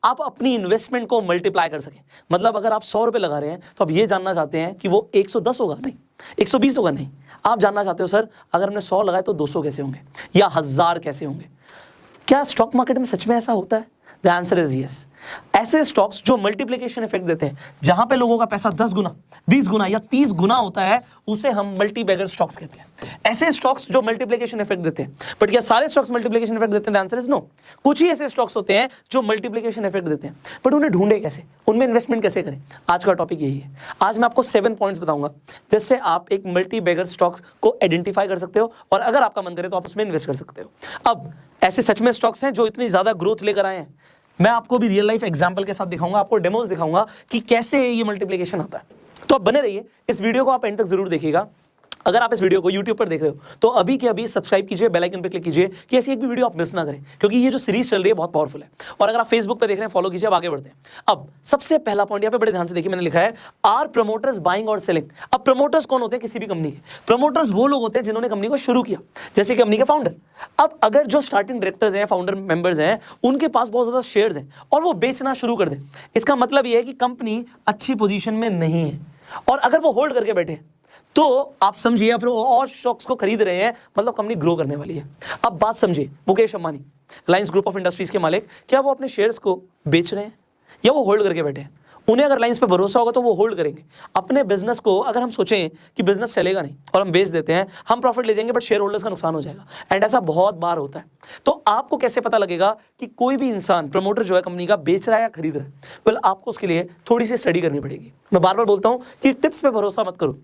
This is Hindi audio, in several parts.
आप अपनी इन्वेस्टमेंट को मल्टीप्लाई कर सकें। मतलब अगर आप 100 रुपये लगा रहे हैं तो आप ये जानना चाहते हैं कि वो 110 होगा, नहीं 120 होगा, नहीं, आप जानना चाहते हो सर अगर हमने 100 लगाए तो 200 कैसे होंगे या 1000 कैसे होंगे। क्या स्टॉक मार्केट में सच में ऐसा होता है? The answer is yes. ऐसे स्टॉक्स जो मल्टीप्लिकेशन इफेक्ट देते हैं, जहां पे लोगों का पैसा 10 गुना 20 गुना या 30 गुना होता है, उसे हम मल्टी बैगर स्टॉक्स कहते हैं। ऐसे स्टॉक्स जो मल्टीप्लिकेशन इफेक्ट देते हैं। बट क्या सारे स्टॉक्स मल्टीप्लिकेशन इफेक्ट देते हैं? The answer is no. कुछ ही ऐसे स्टॉक्स होते हैं जो मल्टीप्लिकेशन इफेक्ट देते हैं, बट उन्हें ढूंढे कैसे, उनमें इन्वेस्टमेंट कैसे करें। आज का टॉपिक यही है। आज मैं आपको 7 पॉइंट्स बताऊंगा जिससे आप एक मल्टी बैगर स्टॉक्स को आइडेंटिफाई कर सकते हो और अगर आपका मन करे तो आप उसमें इन्वेस्ट कर सकते हो। अब ऐसे सच में स्टॉक्स हैं जो इतनी ज्यादा ग्रोथ लेकर आए हैं। मैं आपको भी रियल लाइफ एग्जांपल के साथ दिखाऊंगा, आपको डेमोस दिखाऊंगा कि कैसे ये मल्टीप्लिकेशन आता है। तो आप बने रहिए, इस वीडियो को आप एंड तक जरूर देखिएगा। अगर आप इस वीडियो को YouTube पर देख रहे हो तो अभी के अभी सब्सक्राइब कीजिए, बेल आइकन पे क्लिक कीजिए कि ऐसी एक भी वीडियो आप मिस ना करें, क्योंकि ये जो सीरीज चल रही है बहुत पावरफुल है। और अगर आप फेसबुक पे देख रहे हैं फॉलो कीजिए। अब आगे बढ़ते हैं। अब सबसे पहला पॉइंट यहाँ पे बड़े ध्यान से देखिए, मैंने लिखा है आर प्रमोटर्स बाइंग और सेलिंग। अब प्रमोटर्स कौन होते हैं किसी भी कंपनी के? प्रमोटर्स वो लोग होते हैं जिन्होंने कंपनी को शुरू किया, जैसे कंपनी के फाउंडर। अब अगर जो स्टार्टिंग डायरेक्टर्स हैं, फाउंडर मेंबर्स हैं, उनके पास बहुत ज्यादा शेयर्स हैं और वो बेचना शुरू कर दें, इसका मतलब ये है कि कंपनी अच्छी पोजीशन में नहीं है। और अगर वो होल्ड करके बैठे तो आप समझिए, फिर और स्टॉक्स को खरीद रहे हैं, मतलब कंपनी ग्रो करने वाली है। अब बात समझिए, Mukesh Ambani Reliance group of industries के मालिक, क्या वो अपने शेयर्स को बेच रहे हैं या वो होल्ड करके बैठे हैं? उन्हें अगर रिलायंस पे भरोसा होगा तो वो होल्ड करेंगे अपने बिजनेस को। अगर हम सोचें कि बिजनेस चलेगा नहीं और हम बेच देते हैं, हम प्रॉफिट ले जाएंगे बट शेयर होल्डर्स का नुकसान हो जाएगा। एंड ऐसा बहुत बार होता है। तो आपको कैसे पता लगेगा कि कोई भी इंसान प्रमोटर जो है कंपनी का बेच रहा है या खरीद रहा है? वेल, आपको उसके लिए थोड़ी सी स्टडी करनी पड़ेगी। मैं बार बार बोलता हूं कि टिप्स पे भरोसा मत करो,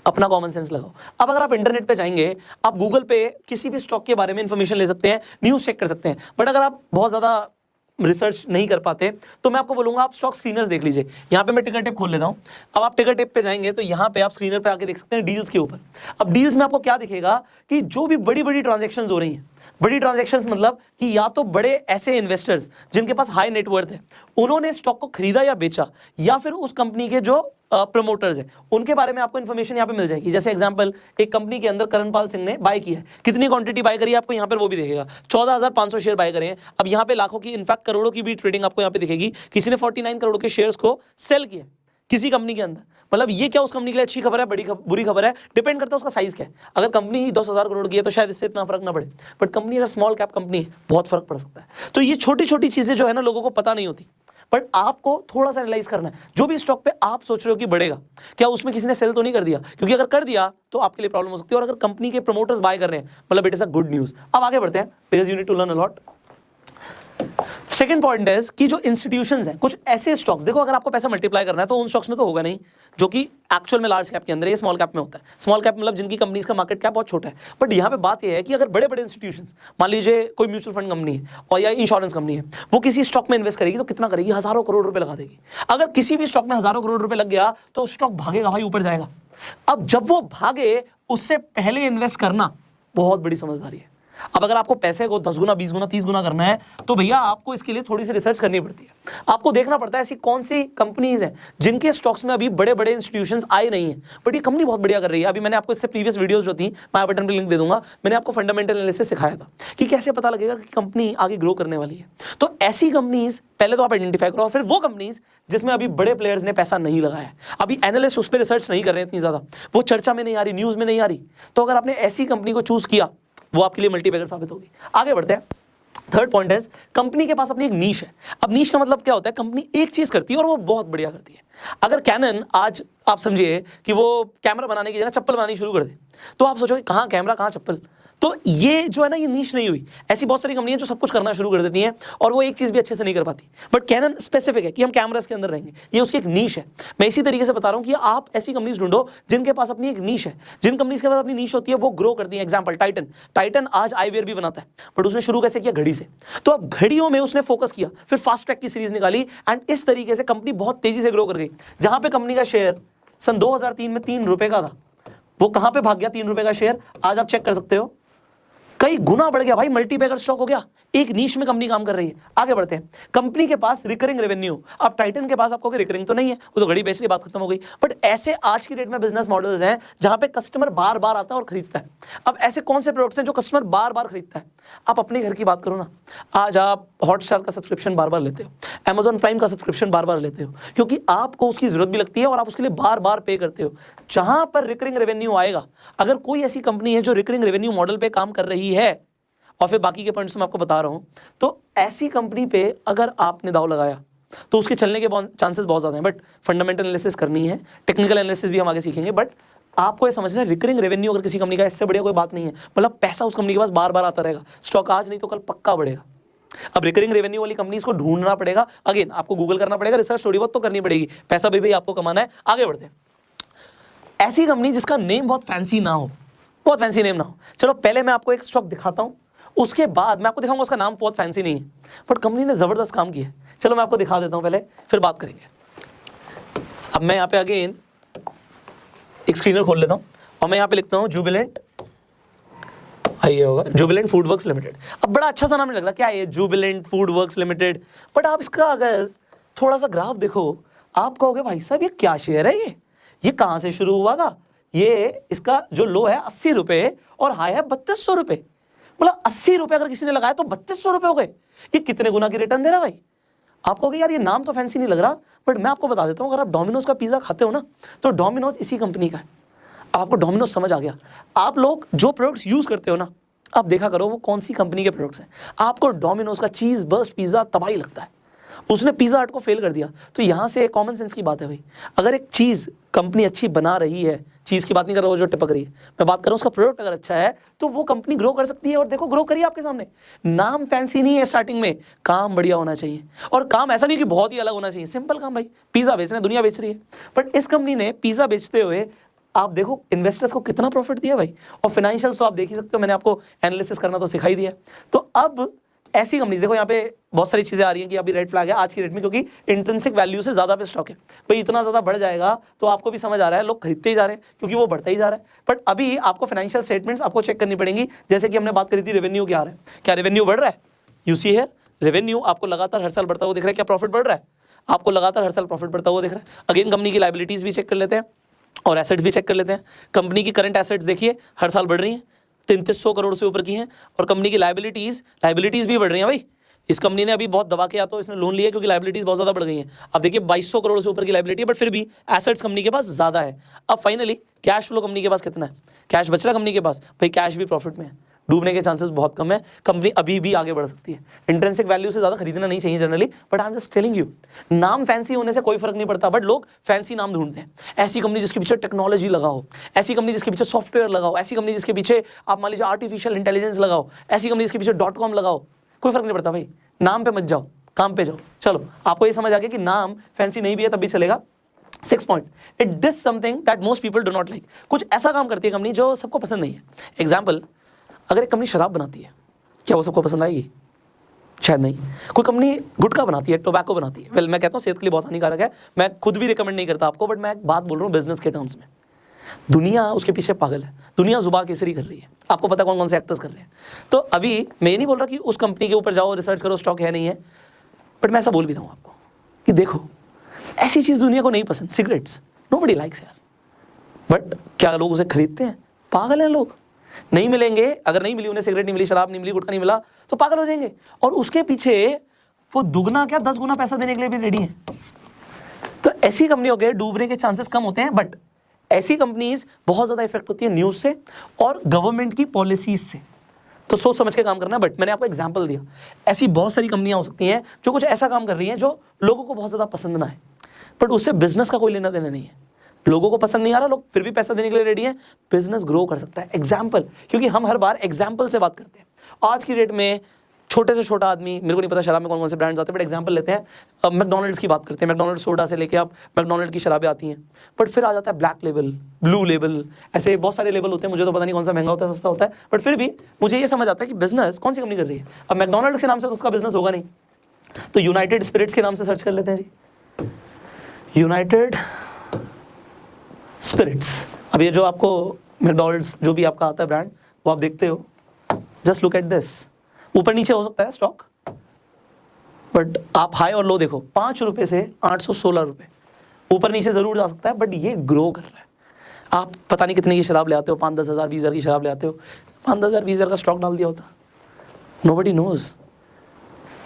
अपना कॉमन सेंस लगाओ। अब अगर आप इंटरनेट पे जाएंगे, आप गूगल पे किसी भी स्टॉक के बारे में इंफॉर्मेशन ले सकते हैं, न्यूज़ चेक कर सकते हैं। बट अगर आप बहुत ज़्यादा रिसर्च नहीं कर पाते तो मैं आपको बोलूंगा आप स्टॉक स्क्रीनर्स देख लीजिए। यहाँ पे मैं टिकर टेप खोल लेता हूँ। अब आप टिकर टेप पे जाएंगे तो यहाँ पे आप स्क्रीनर पे आके देख सकते हैं डील्स के ऊपर। अब डील्स में आपको क्या दिखेगा कि जो भी बड़ी बड़ी ट्रांजेक्शंस हो रही हैं, बड़ी ट्रांजैक्शंस मतलब कि या तो बड़े ऐसे इन्वेस्टर्स जिनके पास हाई नेटवर्थ है, उन्होंने स्टॉक को खरीदा या बेचा, या फिर उस कंपनी के जो प्रमोटर्स हैं उनके बारे में आपको इन्फॉर्मेशन यहाँ पे मिल जाएगी। जैसे एग्जांपल, एक कंपनी के अंदर करणपाल सिंह ने बाय किया है, कितनी क्वांटिटी बाय करी है आपको यहाँ पर वो भी दिखेगा। 14,500 शेयर बाय करे हैं। अब यहाँ पे लाखों की, इनफैक्ट करोड़ों की भी ट्रेडिंग आपको यहाँ पे दिखेगी। किसी ने 49 करोड़ के शेयर्स को सेल किया किसी कंपनी के अंदर। मतलब ये क्या उस कंपनी के लिए अच्छी खबर है, बुरी खबर है? डिपेंड करता है उसका साइज क्या है। अगर कंपनी ही 10,000 करोड़ की है तो शायद इससे इतना फर्क ना पड़े, बट कंपनी अगर स्मॉल कैप कंपनी है बहुत फर्क पड़ सकता है। तो ये छोटी छोटी चीजें जो है ना लोगों को पता नहीं होती, बट आपको थोड़ा सा एनालाइज करना है। जो भी स्टॉक पे आप सोच रहे हो कि बढ़ेगा, क्या उसमें किसी ने सेल तो नहीं कर दिया? क्योंकि अगर कर दिया तो आपके लिए प्रॉब्लम हो सकती है। और अगर कंपनी के प्रमोटर्स बाय कर रहे हैं, मतलब it is a good news. अब आगे बढ़ते हैं, because you need to learn a lot. Second point है कि जो इंस्टीट्यूशंस हैं, कुछ ऐसे स्टॉक्स, देखो अगर आपको पैसा मल्टीप्लाई करना है तो उन स्टॉक्स में तो होगा नहीं जो कि एक्चुअल में लार्ज कैप के अंदर है, स्मॉल कैप में होता है। स्मॉल कैप मतलब जिनकी कंपनीज का मार्केट कैप बहुत छोटा है। बट यहाँ पे बात यह है कि अगर बड़े बड़े इंस्टीट्यूशंस, मान लीजिए कोई म्यूचुअल फंड कंपनी है और या इंश्योरेंस कंपनी है, वो किसी स्टॉक में इन्वेस्ट करेगी तो कितना करेगी? हजारों करोड़ रुपए लगा देगी। अगर किसी भी स्टॉक में हजारों करोड़ रुपए लग गया तो स्टॉक भागेगा भाई, ऊपर जाएगा। अब जब वो भागे उससे पहले इन्वेस्ट करना बहुत बड़ी समझदारी है। अब अगर आपको पैसे को 10 गुना 20 गुना 30 गुना करना है तो भैया आपको इसके लिए थोड़ी सी रिसर्च करनी पड़ती है। आपको देखना पड़ता है ऐसी कौन सी कंपनीज हैं जिनके स्टॉक्स में अभी बड़े बड़े इंस्टीट्यूशंस आए नहीं है, बट ये कंपनी बहुत बढ़िया कर रही है। अभी मैंने आपको इससे प्रीवियस वीडियोस जो थी, मैं आई बटन पे लिंक दे दूंगा, मैंने आपको फंडामेंटल एनालिसिस सिखाया था कि कैसे पता लगेगा कि कंपनी आगे ग्रो करने वाली है। तो ऐसी कंपनीज पहले तो आप आइडेंटिफाई करो, फिर वो कंपनीज जिसमें अभी बड़े प्लेयर्स ने पैसा नहीं लगाया, अभी एनालिस्ट उस पर रिसर्च नहीं कर रहे हैं इतनी ज्यादा, वो चर्चा में नहीं आ रही, न्यूज में नहीं आ रही, तो अगर आपने ऐसी कंपनी को चूज किया वो आपके लिए मल्टीबैगर साबित होगी। आगे बढ़ते हैं। थर्ड पॉइंट है, कंपनी के पास अपनी एक नीश है। अब नीश का मतलब क्या होता है? कंपनी एक चीज करती है और वो बहुत बढ़िया करती है। अगर कैनन आज आप समझिए कि वो कैमरा बनाने की जगह चप्पल बनानी शुरू कर दे, तो आप सोचोगे कहाँ कैमरा कहाँ चप्पल। तो ये जो है ना, ये नीश नहीं हुई। ऐसी बहुत सारी कंपनियां जो सब कुछ करना शुरू कर देती हैं और वो एक चीज भी अच्छे से नहीं कर पाती। बट कैनन स्पेसिफिक है कि हम कैमरास के अंदर रहेंगे, ये उसकी एक नीश है। मैं इसी तरीके से बता रहा हूं कि आप ऐसी कंपनीज ढूंढो जिनके पास अपनी एक नीश है। जिन कंपनीज के पास अपनी नीश होती है वो ग्रो करती है। एग्जाम्पल टाइटन आज आईवेयर भी बनाता है, बट उसने शुरू कैसे किया? घड़ी से। तो अब घड़ियों में उसने फोकस किया, फिर फास्ट ट्रैक की सीरीज निकाली एंड इस तरीके से कंपनी बहुत तेजी से ग्रो कर गई। जहां पे कंपनी का शेयर सन 2003 में 3 रुपए का था, वो कहां पे भाग गया? 3 रुपए का शेयर आज आप चेक कर सकते हो, कई गुना बढ़ गया भाई, मल्टीबैगर स्टॉक हो गया। एक नीश में कंपनी काम कर रही है। आगे बढ़ते हैं। कंपनी के पास रिकरिंग रेवेन्यू, अब टाइटन के पास आपको रिकरिंग तो नहीं है, वो तो घड़ी बेच ली, बात खत्म हो गई। बट ऐसे आज की डेट में बिजनेस मॉडल्स हैं जहां पे कस्टमर बार बार आता है और खरीदता है। अब ऐसे कौन से प्रोडक्ट्स हैं जो कस्टमर बार बार खरीदता है? आप अपने घर की बात करो ना, आज आप हॉटस्टार का सब्सक्रिप्शन बार बार लेते हो, Amazon प्राइम का सब्सक्रिप्शन बार बार लेते हो क्योंकि आपको उसकी जरूरत भी लगती है और आप उसके लिए बार बार पे करते हो। जहां पर रिकरिंग रेवेन्यू आएगा, अगर कोई ऐसी कंपनी है जो रिकरिंग रेवेन्यू मॉडल पे काम कर रही है, और फिर बाकी के पॉइंट्स मैं आपको बता रहा हूं, तो ऐसी कंपनी पे अगर आपने दाव लगाया तो उसके चलने के चांसेस बहुत ज़्यादा हैं। बट फंडामेंटल एनालिसिस करनी है, टेक्निकल एनालिसिस भी हम आगे सीखेंगे। बट आपको ये समझना है, रिकरिंग रेवेन्यू अगर किसी कंपनी का, इससे बढ़िया कोई बात नहीं है। मतलब पैसा उस कंपनी के पास बार बार आता रहेगा, स्टॉक आज नहीं तो कल पक्का बढ़ेगा। अब रिकरिंग रेवेन्यू वाली कंपनी को ढूंढना पड़ेगा, अगेन आपको गूगल करना पड़ेगा, रिसर्च थोड़ी बहुत तो करनी पड़ेगी, पैसा भी आपको कमाना है। आगे बढ़ते हैं, ऐसी कंपनी जिसका नेम बहुत फैंसी ना हो, बहुत फैंसी नेम ना हो। चलो पहले मैं आपको एक स्टॉक दिखाता हूं, उसके बाद मैं आपको दिखाऊंगा उसका नाम बहुत फैंसी नहीं है बट कंपनी ने जबरदस्त काम किया है। चलो मैं आपको दिखा देता हूं पहले, फिर बात करेंगे। अब मैं यहाँ पे अगेन एक स्क्रीनर खोल लेता हूं और मैं यहाँ पे लिखता हूं जुबिलेंट, ये होगा जुबिलेंट फूड वर्क्स लिमिटेड। अब बड़ा अच्छा सा नाम नहीं लग रहा, क्या ये Jubilant food works limited, but आप इसका अगर थोड़ा सा ग्राफ देखो, आप कहोगे भाई साहब ये क्या शेयर है, ये कहां से शुरू हुआ था, ये इसका जो लो है 80 रुपए और हाई है 3200 रुपए। मतलब 80 रुपए अगर किसी ने लगाया तो 3200 रुपए हो गए, ये कितने गुना की रिटर्न दे रहा है भाई। आप कहोगे यार ये नाम तो फैंसी नहीं लग रहा, बट मैं आपको बता देता हूं, अगर आप डोमिनोज का पिज्जा खाते हो ना, तो डोमिनोज इसी कंपनी का है। आपको डोमिनोज समझ आ गया। आप लोग जो प्रोडक्ट्स यूज करते हो ना, आप देखा करो वो कौन सी कंपनी के प्रोडक्ट्स हैं। आपको डोमिनोज का चीज बर्स्ट पिज्जा तबाही लगता है, उसने पिज्जा हट को फेल कर दिया। तो यहां से कॉमन सेंस की बात है भाई, अगर एक चीज कंपनी अच्छी बना रही है, चीज की बात नहीं कर रहा हूं जो टिपक रही है, मैं बात कर रहा हूं उसका प्रोडक्ट अगर अच्छा है तो वो कंपनी ग्रो कर सकती है। और देखो ग्रो करिए आपके सामने। नाम फैंसी नहीं है स्टार्टिंग में, काम बढ़िया होना चाहिए। और काम ऐसा नहीं कि बहुत ही अलग होना चाहिए, सिंपल काम भाई, पिज्जा बेचना है, दुनिया बेच रही है। बट इस कंपनी ने पिज्जा बेचते हुए आप देखो इन्वेस्टर्स को कितना प्रॉफिट दिया भाई, और फाइनेंशियल्स तो आप देख ही सकते हो, मैंने आपको एनालिसिस करना तो सिखाई दिया। तो अब ऐसी कंपनी देखो, यहाँ पे बहुत सारी चीजें आ रही हैं कि अभी रेड फ्लैग है आज की रेट में, क्योंकि इंट्रिंसिक वैल्यू से ज्यादा पे स्टॉक है भाई। इतना ज्यादा बढ़ जाएगा तो आपको भी समझ आ रहा है, लोग खरीदते ही जा रहे हैं क्योंकि वो बढ़ता ही जा रहा है। बट अभी आपको फाइनेंशियल स्टेटमेंट्स आपको चेक करनी पड़ेंगी। जैसे कि हमने बात करी थी रेवेन्यू क्या आ रहा है, क्या रेवेन्यू बढ़ रहा है, यू सी है रेवेन्यू आपको लगातार हर साल बढ़ता हुआ दिख रहा है। क्या प्रॉफिट बढ़ रहा है, आपको लगातार हर साल प्रॉफिट बढ़ता हुआ दिख रहा है। अगेन कंपनी की लाइबिलिटीज भी चेक कर लेते हैं और एसेट्स भी चेक कर लेते हैं। कंपनी की करंट एसेट्स देखिए हर साल बढ़ रही हैं, 3300 करोड़ से ऊपर की हैं। और कंपनी की लाइबिलिटीज भी बढ़ रही हैं भाई। इस कंपनी ने अभी बहुत दबा के, या तो इसने लोन लिया क्योंकि लाइबिलिटीज बहुत ज्यादा बढ़ गई हैं। अब देखिए 2200 करोड़ से ऊपर की लाइबिलिटी है, बट फिर भी एसेट्स कंपनी के पास ज्यादा है। अब फाइनली कैश फ्लो कंपनी के पास कितना है, कैश बच रहा है कंपनी के पास भाई, कैश भी प्रॉफिट में है, डूबने के चांसेस बहुत कम है। कंपनी अभी भी आगे बढ़ सकती है। इंट्रिंसिक वैल्यू से ज्यादा खरीदना नहीं चाहिए generally, but I am just telling you, नाम फैंसी होने से कोई फर्क नहीं पड़ता, बट लोग फैंसी नाम ढूंढते हैं। ऐसी कंपनी जिसके पीछे टेक्नोलॉजी लगाओ, ऐसी कंपनी जिसके पीछे सॉफ्टवेयर लगाओ, ऐसी कंपनी जिसके पीछे आप मान लीजिए आर्टिफिशियल इंटेलिजेंस लगाओ, ऐसी कंपनी जिसके पीछे .com लगाओ, कोई फर्क नहीं पड़ता भाई। नाम पे मत जाओ, काम पे जाओ। चलो आपको ये समझ आ गया कि नाम फैंसी नहीं भी है तब भी चलेगा। 6 point, it does something that most people do not like. कुछ ऐसा काम करती है कंपनी जो सबको पसंद नहीं है। एग्जाम्पल, अगर एक कंपनी शराब बनाती है, क्या वो सबको पसंद आएगी? शायद नहीं। कोई कंपनी गुटखा बनाती है, टोबैको बनाती है, वेल मैं कहता हूँ सेहत के लिए बहुत हानिकारक है, मैं खुद भी रिकमेंड नहीं करता आपको, बट मैं एक बात बोल रहा हूँ बिजनेस के टर्म्स में। दुनिया उसके पीछे पागल है, दुनिया जुबा केसरी कर रही है, आपको पता कौन कौन से एक्टर्स कर रहे हैं। तो अभी मैं ये नहीं बोल रहा कि उस कंपनी के ऊपर जाओ रिसर्च करो स्टॉक है नहीं है, बट मैं ऐसा बोल भी रहा हूँ आपको कि देखो ऐसी चीज़ दुनिया को नहीं पसंद, सिगरेट्स नोबडी लाइक्स यार, बट क्या लोग उसे खरीदते हैं? पागल हैं लोग। नहीं मिलेंगे, अगर नहीं मिली उन्हें, सिगरेट नहीं मिली, शराब नहीं मिली, गुटखा नहीं मिला, तो पागल हो जाएंगे। और उसके पीछे वो दुगना क्या 10 गुना पैसा देने के लिए भी रेडी है। तो ऐसी कंपनियों के डूबने के चांसेस कम होते हैं, बट ऐसी कंपनीज बहुत ज्यादा इफेक्ट होती है न्यूज से और गवर्नमेंट की पॉलिसीज से। तो सोच समझ के काम करना है। बट मैंने आपको एग्जांपल दिया, ऐसी बहुत सारी कंपनियां हो सकती हैं जो कुछ ऐसा काम कर रही हैं जो लोगों को बहुत ज्यादा पसंद ना है, बट उससे बिजनेस का कोई लेना देना नहीं है। लोगों को पसंद नहीं आ रहा, लोग फिर भी पैसा देने के लिए रेडी है, बिजनेस ग्रो कर सकता है। एग्जाम्पल, क्योंकि हम हर बार एग्जाम्पल से बात करते हैं। आज की डेट में छोटे से छोटा आदमी, मेरे को नहीं पता शराब में कौन कौन से ब्रांड्स आते हैं, बट एग्जांपल लेते हैं, अब मैकडॉनल्ड्स की बात करते हैं। मैकडॉनल्ड्स सोडा से लेके आप मैकडॉनल्ड की शराबें आती हैं, बट फिर आ जाता है ब्लैक लेवल, ब्लू लेवल, ऐसे बहुत सारे लेवल होते हैं। मुझे तो पता नहीं कौन सा महंगा होता है सस्ता होता है, बट फिर भी मुझे ये समझ आता है कि बिजनेस कौन सी कंपनी कर रही है। अब मैकडॉनल्ड्स के नाम से तो उसका बिजनेस होगा नहीं, तो यूनाइटेड स्पिरिट्स के नाम से सर्च कर लेते हैं जी, यूनाइटेड स्पिरिट्स। अब ये जो आपको मैकडॉनल्ड्स जो भी आपका आता है ब्रांड, वो आप देखते हो, जस्ट लुक एट दिस, ऊपर नीचे हो सकता है स्टॉक, बट आप हाई और लो देखो, 5 रुपए से 816 रुपए, ऊपर नीचे जरूर जा सकता है, बट ये ग्रो कर रहा है। आप पता नहीं कितने की शराब ले आते हो, 5-10 हज़ार 20 हज़ार की शराब ले आते हो, 5-10 हज़ार 20 हज़ार का स्टॉक डाल दिया होता, नोबडी नोज।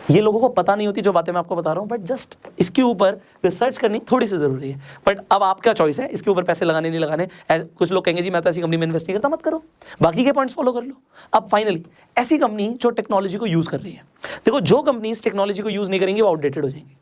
ये लोगों को पता नहीं होती जो बातें मैं आपको बता रहा हूँ, बट जस्ट इसके ऊपर रिसर्च करनी थोड़ी सी ज़रूरी है। बट अब आपका चॉइस है इसके ऊपर पैसे लगाने नहीं लगाने। कुछ लोग कहेंगे जी मैं तो ऐसी कंपनी में इन्वेस्ट नहीं करता, मत करो, बाकी के पॉइंट्स फॉलो कर लो। अब फाइनली ऐसी कंपनी जो टेक्नोलॉजी को यूज़ कर रही है, देखो जो कंपनी इस टेक्नोलॉजी को यूज़ नहीं करेंगी वो आउटडेटेड हो जाएंगी।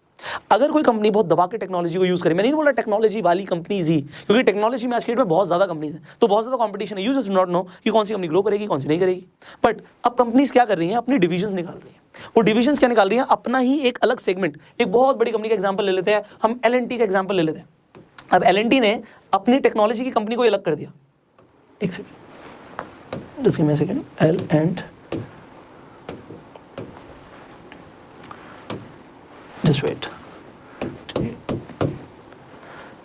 अगर कोई कंपनी बहुत दबा के टेक्नोलॉजी को यूज़ करे, मैं नहीं बोला टेक्नोलॉजी वाली कंपनीज ही, क्योंकि टेक्नोलॉजी में आज के डेट में बहुत ज़्यादा कंपनीज हैं, तो बहुत ज़्यादा कंपटीशन है, यू जस्ट नॉट नो कि कौन सी कंपनी ग्रो करेगी कौन सी नहीं करेगी। बट अब कंपनीज क्या कर रही हैं, अपनी डिविजन्स निकाल रही हैं। वो डिविजन्स क्या निकाल रही हैं, अपना ही एक अलग सेगमेंट। एक बहुत बड़ी कंपनी का एग्जाम्पल ले लेते हैं, हम L&T का एग्जाम्पल ले लेते हैं। अब L&T ने अपनी टेक्नोलॉजी की कंपनी को अलग कर दिया। एक second, just give me a second, just wait,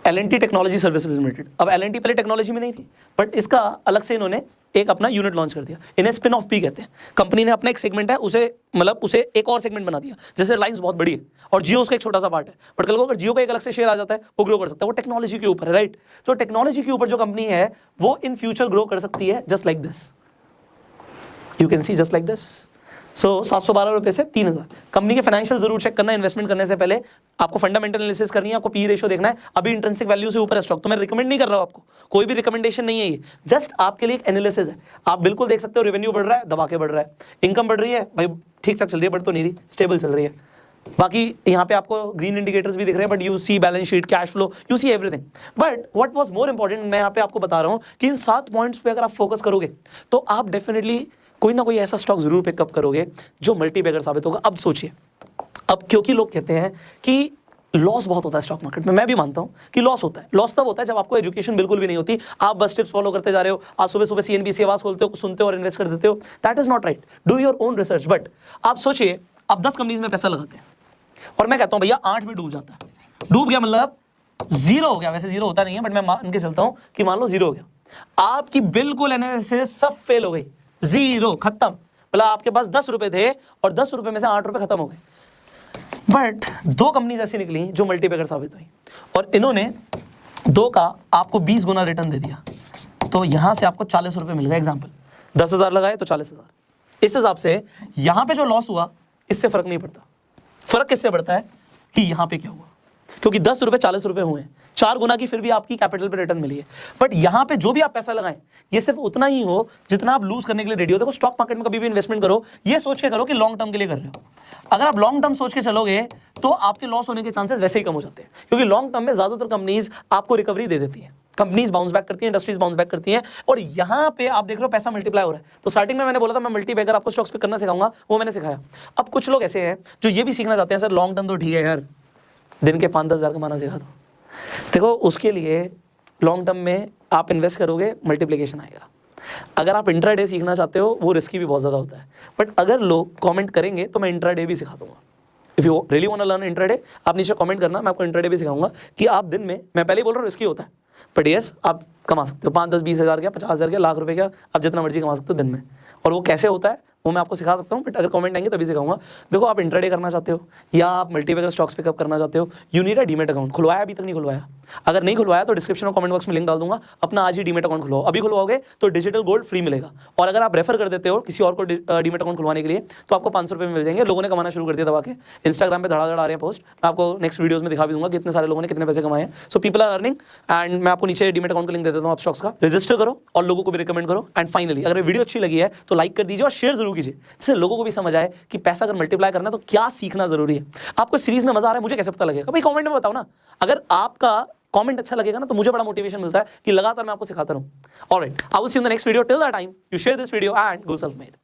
L&T technology services limited. अब L&T पहले टेक्नोलॉजी में नहीं थी, बट इसका अलग से इन्होंने एक अपना यूनिट लॉन्च कर दिया। इन्हें स्पिन ऑफ भी कहते हैं। कंपनी ने अपना एक सेगमेंट है, उसे मतलब उसे एक और सेगमेंट बना दिया। जैसे रिलायंस बहुत बड़ी है और जियो उसका एक छोटा सा पार्ट है, बट कल को अगर जियो का एक अलग से शेयर आ जाता है वो ग्रो कर सकता है। वो टेक्नोलॉजी के ऊपर है, राइट। तो टेक्नोलॉजी के ऊपर जो कंपनी है वो इन फ्यूचर ग्रो कर सकती है, just like this, you can see, just like this. So 712 रुपये से 3000। कंपनी के फाइनेंशियल जरूर चेक करना है इन्वेस्टमेंट करने से पहले। आपको फंडामेंटल एनालिसिस करनी है, आपको पी रेशियो देखना है। अभी इंट्रिंसिक वैल्यू से ऊपर है स्टॉक, तो मैं रिकमेंड नहीं कर रहा हूं आपको, कोई भी रिकमेंडेशन नहीं है ये, जस्ट आपके लिए एक एनालिसिस है। आप बिल्कुल देख सकते हो रेवेन्यू बढ़ रहा है, दबा के बढ़ रहा है, इनकम बढ़ रही है भाई ठीक ठाक चल रही है, बढ़ तो नहीं रही, स्टेबल चल रही है। बाकी यहाँ पे आपको ग्रीन इंडिकेटर्स भी दिख रहे हैं, but you see balance sheet, cash flow, you see everything. But what was more important, मैं यहाँ पे आपको बता रहा हूँ कि इन 7 पॉइंट्स पे अगर आप फोकस करोगे तो आप डेफिनेटली कोई ना कोई ऐसा स्टॉक जरूर पिकअप करोगे जो मल्टीबैगर साबित होगा। अब सोचिए, अब क्योंकि लोग कहते हैं कि लॉस बहुत होता है स्टॉक मार्केट में, मैं भी मानता हूं कि लॉस होता है। लॉस तब होता है जब आपको एजुकेशन बिल्कुल भी नहीं होती, आप बस टिप्स फॉलो करते जा रहे हो, आप सुबह सुबह CNBC आवाज खोलते हो, सुनते हो और इन्वेस्ट कर देते हो। That is not right, do your own research. But आप सोचिए, आप 10 कंपनीज में पैसा लगाते हैं और मैं कहता हूं भैया 8 में डूब जाता है। डूब गया मतलब जीरो हो गया, वैसे जीरो होता नहीं है बट मैं मान के चलता हूं कि मान लो जीरो हो गया। आपकी बिल्कुल एनालिसिस सब फेल हो गई, जीरो, खत्म। मतलब आपके पास 10 रुपए थे और 10 रुपए में से 8 रुपए खत्म हो गए। बट 2 कंपनीज ऐसी निकली जो मल्टीबैगर साबित हुई और इन्होंने 2 का आपको 20 गुना रिटर्न दे दिया, तो यहां से आपको 40 रुपए मिल गए। एग्जाम्पल 10,000 लगाए तो 40,000। इस हिसाब से यहां पे जो लॉस हुआ इससे फर्क नहीं पड़ता। फर्क किससे पड़ता है कि यहां पे क्या हुआ, क्योंकि 10 रुपए 40 रुपए हुए, 4 गुना की फिर भी आपकी कैपिटल पे रिटर्न मिली है। बट यहां पे जो भी आप पैसा लगाएं ये सिर्फ उतना ही हो जितना आप लूज करने के लिए रेडी हो। देखो स्टॉक मार्केट में कभी भी इन्वेस्टमेंट करो, ये सोच के करो कि लॉन्ग टर्म के लिए कर रहे हो। अगर आप लॉन्ग टर्म सोच के चलोगे तो आपके लॉस होने के चांसेस वैसे ही कम हो जाते हैं, क्योंकि लॉन्ग टर्म में ज्यादातर कंपनीज आपको रिकवरी दे देती है, कंपनीज बाउंस बैक करती हैं, इंडस्ट्रीज बाउंस बैक करती हैं। और यहाँ पे आप देख रहे हो पैसा मल्टीप्लाई हो रहा है। तो स्टार्टिंग में मैंने बोला था मैं मल्टीबैगर आपको स्टॉक्स पे करना सिखाऊंगा, वो मैंने सिखाया। अब कुछ लोग ऐसे हैं जो ये भी सीखना चाहते हैं, सर लॉन्ग टर्म तो ठीक है यार, दिन के 5-10 हज़ार कमाना सिखा दो। देखो उसके लिए लॉन्ग टर्म में आप इन्वेस्ट करोगे, मल्टीप्लिकेशन आएगा। अगर आप इंट्राडे सीखना चाहते हो वो रिस्की भी बहुत ज़्यादा होता है, बट अगर लोग कमेंट करेंगे तो मैं इंट्राडे भी सिखा दूंगा। If you really want to learn intraday, आप नीचे कमेंट करना, मैं आपको इंट्राडे भी सिखाऊंगा कि आप दिन में, मैं पहले ही बोल रहा हूँ रिस्की होता है, बट यस आप कमा सकते हो 5-10-20 हज़ार क्या, 50 हज़ार क्या, लाख रुपए क्या, आप जितना मर्जी कमा सकते हो दिन में। और वो कैसे होता है वो मैं आपको सिखा सकता हूँ, बट अगर कमेंट आएंगे तभी सिखाऊंगा। देखो आप इंट्राडे करना चाहते हो या आप मल्टीबैगर स्टॉक्स पिकअप करना चाहते हो, you need a demat account. खुलवाया अभी तक नहीं खुलवाया? अगर नहीं खुलवाया तो डिस्क्रिप्शन और कमेंट बॉक्स में लिंक डाल दूंगा, अपना आज ही डीमेट अकाउंट खुलवाओ। अभी खुलवाओगे तो डिजिटल गोल्ड फ्री मिलेगा, और अगर आप रेफर कर देते हो किसी और को डीमेट अकाउंट खुलवाने के लिए तो आपको 500 रुपये में मिल जाएंगे। लोगों ने कमाना शुरू कर दिया दबा के, इंस्टाग्राम पे धड़ाधड़ आ रहे हैं पोस्ट, मैं आपको नेक्स्ट वीडियोस में दिखा भी दूंगा कितने सारे लोगों ने कितने पैसे कमाए हैं। So people are earning, and मैं आपको नीचे डीमेट अकाउंट का लिंक दे देता हूँ, आप स्टॉक्स का रजिस्टर करो और लोगों को भी रिकमेंड करो। एंड फाइनली अगर वीडियो अच्छी लगी है तो लाइक कर दीजिए और शेयर जरूर कीजिए, जिससे लोगों को भी समझ आए कि पैसा अगर मल्टीप्लाई करना है तो क्या सीखना जरूरी है। आपको सीरीज में मजा आ रहा है मुझे कैसे पता लगेगा? भाई कमेंट में बताओ ना। अगर आपका कमेंट अच्छा लगेगा ना तो मुझे बड़ा मोटिवेशन मिलता है कि लगातार मैं आपको सिखाता रहूं। Alright, I will see you in the next video. Till that time you share this video and go self made.